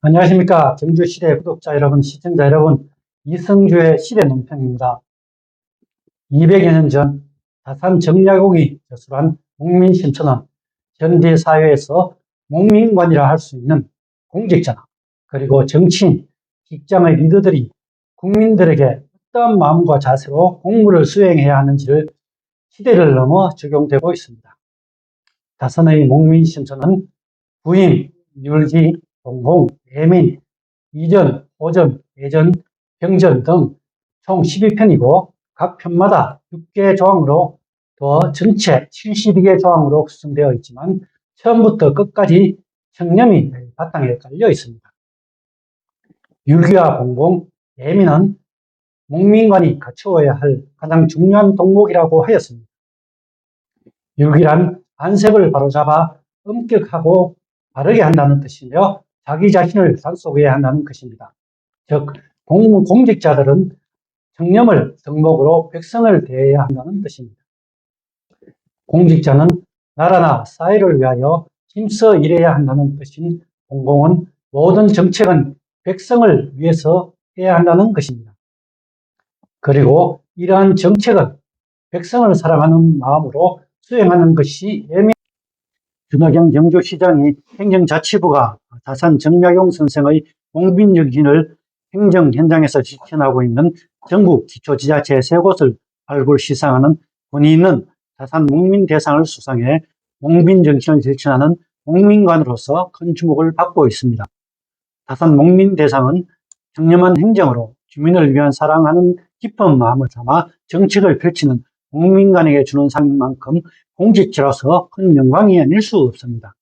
안녕하십니까. 경주시대 구독자 여러분, 시청자 여러분, 이성주의 시대 논평입니다. 200여 년 전 다산 정약용이 저술한 목민심천은 현대사회에서 목민관이라 할 수 있는 공직자나 그리고 정치인, 직장의 리더들이 국민들에게 어떤 마음과 자세로 공무를 수행해야 하는지를 시대를 넘어 적용되고 있습니다. 다산의 목민심천은 부임, 율기, 동공, 예민, 이전, 오전, 예전, 병전 등 총 12편이고 각 편마다 6개 조항으로 더 전체 72개 조항으로 구성되어 있지만 처음부터 끝까지 청렴이 바탕에 깔려 있습니다. 율기와 공공, 예민은 목민관이 갖추어야 할 가장 중요한 덕목이라고 하였습니다. 율기란 안색을 바로잡아 엄격하고 바르게 한다는 뜻이며 자기 자신을 단속해야 한다는 것입니다. 즉 공직자들은 청렴을 덕목으로 백성을 대해야 한다는 뜻입니다. 공직자는 나라나 사회를 위하여 힘써 일해야 한다는 뜻인 공공은 모든 정책은 백성을 위해서 해야 한다는 것입니다. 그리고 이러한 정책은 백성을 사랑하는 마음으로 수행하는 것이 준하경 경주시장이 행정자치부가 다산 정약용 선생의 목민정신을 행정 현장에서 실천하고 있는 전국 기초지자체 3곳을 발굴 시상하는 권위 있는 다산 목민대상을 수상해 목민정신을 실천하는 목민관으로서 큰 주목을 받고 있습니다. 다산 목민대상은 청렴한 행정으로 주민을 위한 사랑하는 깊은 마음을 담아 정책을 펼치는 목민관에게 주는 상인 만큼 공직자로서 큰 영광이 아닐 수 없습니다.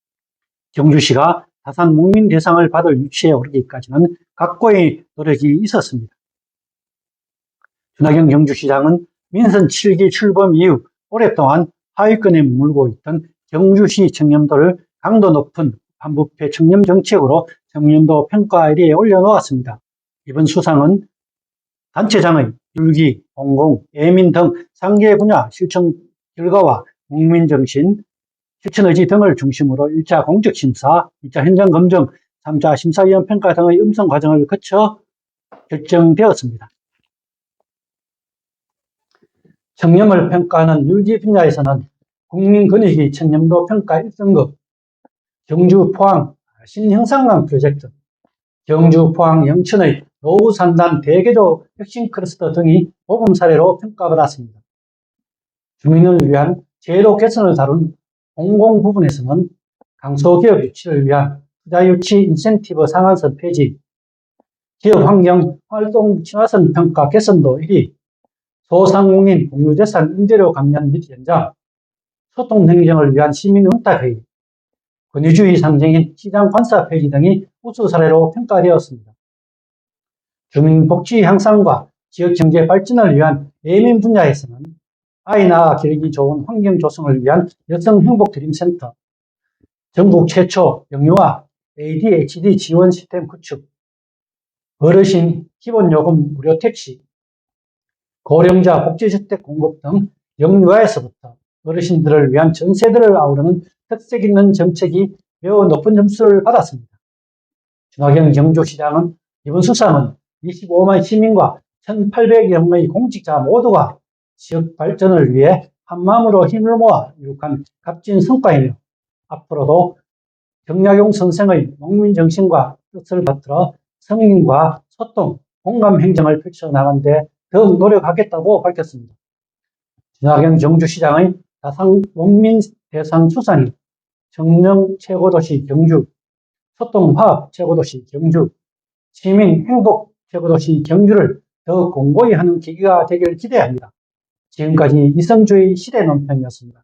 경주시가 다산 목민대상을 받을 위치에 오르기까지는 각고의 노력이 있었습니다. 준하경 경주시장은 민선 7기 출범 이후 오랫동안 하위권에 머물고 있던 경주시 청렴도를 강도 높은 반부패 청렴 정책으로 청렴도 평가 1위에 올려놓았습니다. 이번 수상은 단체장의 율기, 공공, 예민 등 3개 분야 실천 결과와 국민정신, 실천의지 등을 중심으로 1차 공적심사, 2차 현장검증, 3차 심사위원 평가 등의 음성 과정을 거쳐 결정되었습니다. 청렴을 평가하는 율기 분야에서는 국민권익위 청렴도 평가 1등급, 경주 포항 신형상강 프로젝트, 경주 포항 영천의 노후산단 대개조 혁신 클러스터 등이 모범 사례로 평가받았습니다. 주민을 위한 제도 개선을 다룬 공공 부분에서는 강소기업 유치를 위한 투자유치 인센티브 상한선 폐지, 기업환경 활동 친화성 평가 개선도 1위, 소상공인 공유재산 임대료 감면 및 연장, 소통행정을 위한 시민응답회의, 권위주의 상징인 시장 관사 폐지 등이 우수 사례로 평가되었습니다. 주민복지 향상과 지역경제 발전을 위한 예민 분야에서는 아이 낳아 기르기 좋은 환경 조성을 위한 여성행복드림센터, 전국 최초 영유아 ADHD 지원 시스템 구축, 어르신 기본요금 무료 택시, 고령자 복지주택 공급 등 영유아에서부터 어르신들을 위한 전 세대를 아우르는 특색 있는 정책이 매우 높은 점수를 받았습니다. 준하경 경주시장은 이번 수상은 25만 시민과 1,800여 명의 공직자 모두가 지역 발전을 위해 한마음으로 힘을 모아 이룩한 값진 성과이며 앞으로도 정약용 선생의 목민정신과 뜻을 받들어 성인과 소통, 공감 행정을 펼쳐나가는 데 더욱 노력하겠다고 밝혔습니다. 준하경 경주시장의 다산 목민대상 수상이 청렴 최고도시 경주, 소통화합 최고도시 경주, 시민 행복 최고도시 경주를 더 공고히 하는 계기가 되길 기대합니다. 지금까지 이성주의 시대 논평이었습니다.